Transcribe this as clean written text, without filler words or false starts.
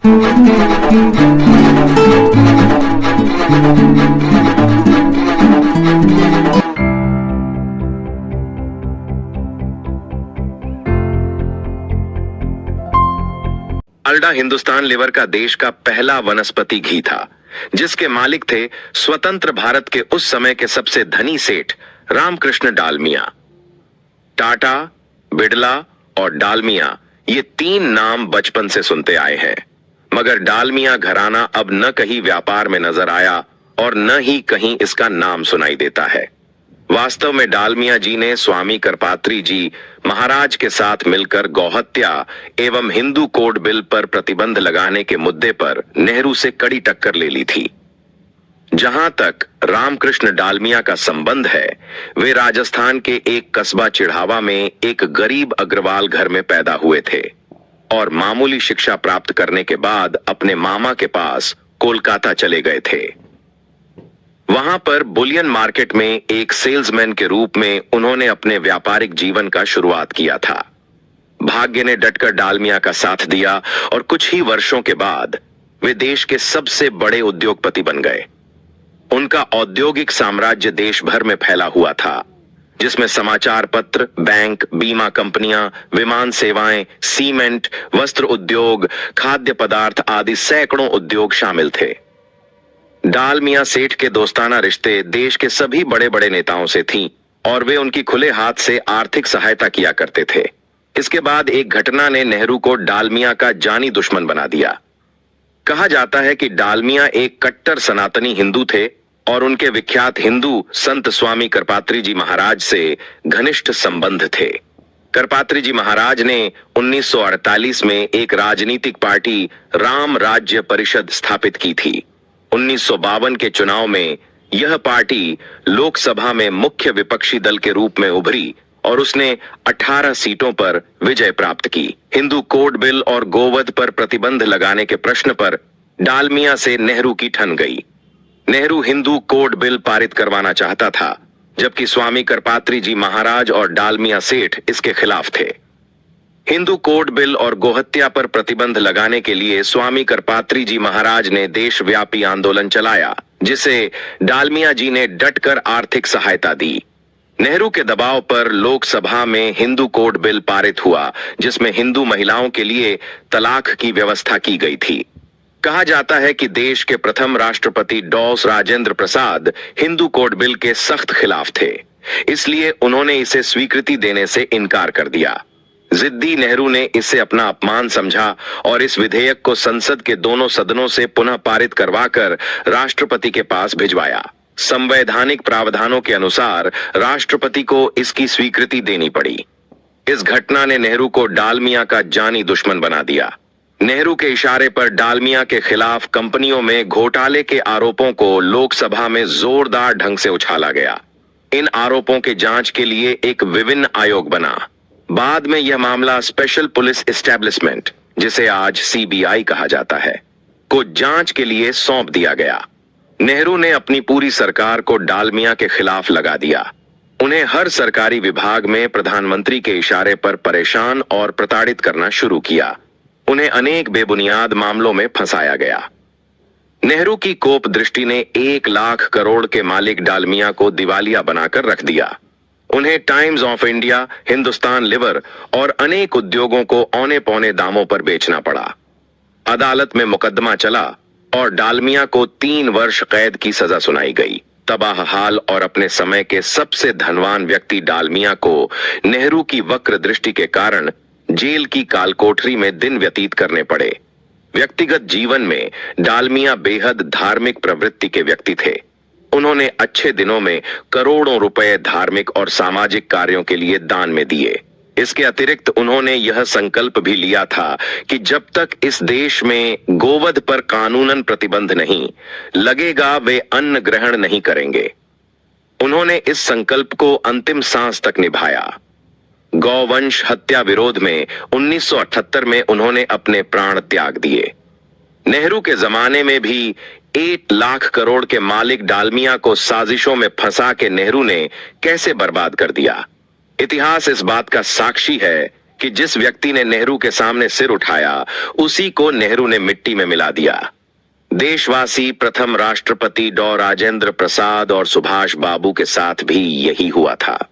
Dalda Hindustan liver का देश का पहला वनस्पति घी था, जिसके मालिक थे स्वतंत्र भारत के उस समय के सबसे धनी सेठ रामकृष्ण डालमिया। टाटा, बिड़ला और डालमिया ये तीन नाम बचपन से सुनते आए हैं, मगर डालमिया घराना अब न कहीं व्यापार में नजर आया और न ही कहीं इसका नाम सुनाई देता है। वास्तव में डालमिया जी ने स्वामी करपात्री जी महाराज के साथ मिलकर गौहत्या एवं हिंदू कोड बिल पर प्रतिबंध लगाने के मुद्दे पर नेहरू से कड़ी टक्कर ले ली थी। जहां तक रामकृष्ण डालमिया का संबंध है, वे राजस्थान के एक कस्बा चिढ़ावा में एक गरीब अग्रवाल घर में पैदा हुए थे और मामूली शिक्षा प्राप्त करने के बाद अपने मामा के पास कोलकाता चले गए थे। वहां पर बुलियन मार्केट में एक सेल्समैन के रूप में उन्होंने अपने व्यापारिक जीवन का शुरुआत किया था। भाग्य ने डटकर डालमिया का साथ दिया और कुछ ही वर्षों के बाद वे देश के सबसे बड़े उद्योगपति बन गए। उनका औद्योगिक साम्राज्य देश भर में फैला हुआ था, जिसमें समाचार पत्र, बैंक, बीमा कंपनियां, विमान सेवाएं, सीमेंट, वस्त्र उद्योग, खाद्य पदार्थ आदि सैकड़ों उद्योग शामिल थे। डालमिया सेठ के दोस्ताना रिश्ते देश के सभी बड़े बड़े नेताओं से थीं और वे उनकी खुले हाथ से आर्थिक सहायता किया करते थे। इसके बाद एक घटना ने नेहरू को डालमिया का जानी दुश्मन बना दिया। कहा जाता है कि डालमिया एक कट्टर सनातनी हिंदू थे और उनके विख्यात हिंदू संत स्वामी करपात्री जी महाराज से घनिष्ठ संबंध थे। करपात्री जी महाराज ने 1948 में एक राजनीतिक पार्टी राम राज्य परिषद स्थापित की थी। 1952 के चुनाव में यह पार्टी लोकसभा में मुख्य विपक्षी दल के रूप में उभरी और उसने 18 सीटों पर विजय प्राप्त की। हिंदू कोड बिल और गोवध पर प्रतिबंध लगाने के प्रश्न पर डालमिया से नेहरू की ठन गई। नेहरू हिंदू कोड बिल पारित करवाना चाहता था, जबकि स्वामी करपात्री जी महाराज और डालमिया सेठ इसके खिलाफ थे। हिंदू कोड बिल और गोहत्या पर प्रतिबंध लगाने के लिए स्वामी करपात्री जी महाराज ने देशव्यापी आंदोलन चलाया, जिसे डालमिया जी ने डटकर आर्थिक सहायता दी। नेहरू के दबाव पर लोकसभा में हिंदू कोड बिल पारित हुआ, जिसमें हिंदू महिलाओं के लिए तलाक की व्यवस्था की गई थी। कहा जाता है कि देश के प्रथम राष्ट्रपति DOS Rajendra Prasad Hindu code bill के सख्त खिलाफ थे, इसलिए उन्होंने इसे स्वीकृति देने से इनकार कर दिया। जिद्दी नेहरू ने इसे अपना अपमान समझा और इस विधेयक को संसद के दोनों सदनों से पुनः पारित करवाकर राष्ट्रपति के पास भिजवाया। संवैधानिक प्रावधानों के अनुसार राष्ट्रपति को इसकी स्वीकृति देनी पड़ी। इस घटना ने नेहरू को डालमिया का जानी दुश्मन बना दिया। नेहरू के इशारे पर डालमिया के खिलाफ कंपनियों में घोटाले के आरोपों को लोकसभा में जोरदार ढंग से उछाला गया। इन आरोपों के जांच के लिए एक विभिन्न आयोग बना। बाद में यह मामला स्पेशल पुलिस एस्टेब्लिशमेंट, जिसे आज सीबीआई कहा जाता है, को जांच के लिए सौंप दिया गया। नेहरू ने अपनी पूरी सरकार को डालमिया के खिलाफ लगा दिया। उन्हें हर सरकारी विभाग में प्रधानमंत्री के इशारे पर परेशान और प्रताड़ित करना शुरू किया। उन्हें अनेक बेबुनियाद मामलों में फंसाया गया। नेहरू की कोप दृष्टि ने 1 लाख करोड़ के मालिक डालमिया को दिवालिया बनाकर रख दिया। उन्हें times of India, Hindustan liver और अनेक उद्योगों को औने पौने दामों पर बेचना पड़ा। अदालत में मुकदमा चला और डालमिया को 3 वर्ष कैद की सजा सुनाई गई। तबाह हाल और अपने समय के सबसे धनवान व्यक्ति डालमिया को नेहरू की वक्र दृष्टि के कारण जेल की कालकोठरी में दिन व्यतीत करने पड़े। व्यक्तिगत जीवन में डालमिया बेहद धार्मिक प्रवृत्ति के व्यक्ति थे। उन्होंने अच्छे दिनों में करोड़ों रुपए धार्मिक और सामाजिक कार्यों के लिए दान में दिए। इसके अतिरिक्त उन्होंने यह संकल्प भी लिया था कि जब तक इस देश में गोवध पर कानूनन प्रतिबंध नहीं लगेगा, वे अन्न ग्रहण नहीं करेंगे। उन्होंने इस संकल्प को अंतिम सांस तक निभाया। गौवंश हत्या विरोध में 1978 में उन्होंने अपने प्राण त्याग दिए। नेहरू के जमाने में भी 1 लाख करोड़ के मालिक डालमिया को साजिशों में फंसा के नेहरू ने कैसे बर्बाद कर दिया। इतिहास इस बात का साक्षी है कि जिस व्यक्ति ने नेहरू के सामने सिर उठाया उसी को नेहरू ने मिट्टी में मिला दिया। देशवासी प्रथम राष्ट्रपति डॉ राजेंद्र प्रसाद और सुभाष बाबू के साथ भी यही हुआ था।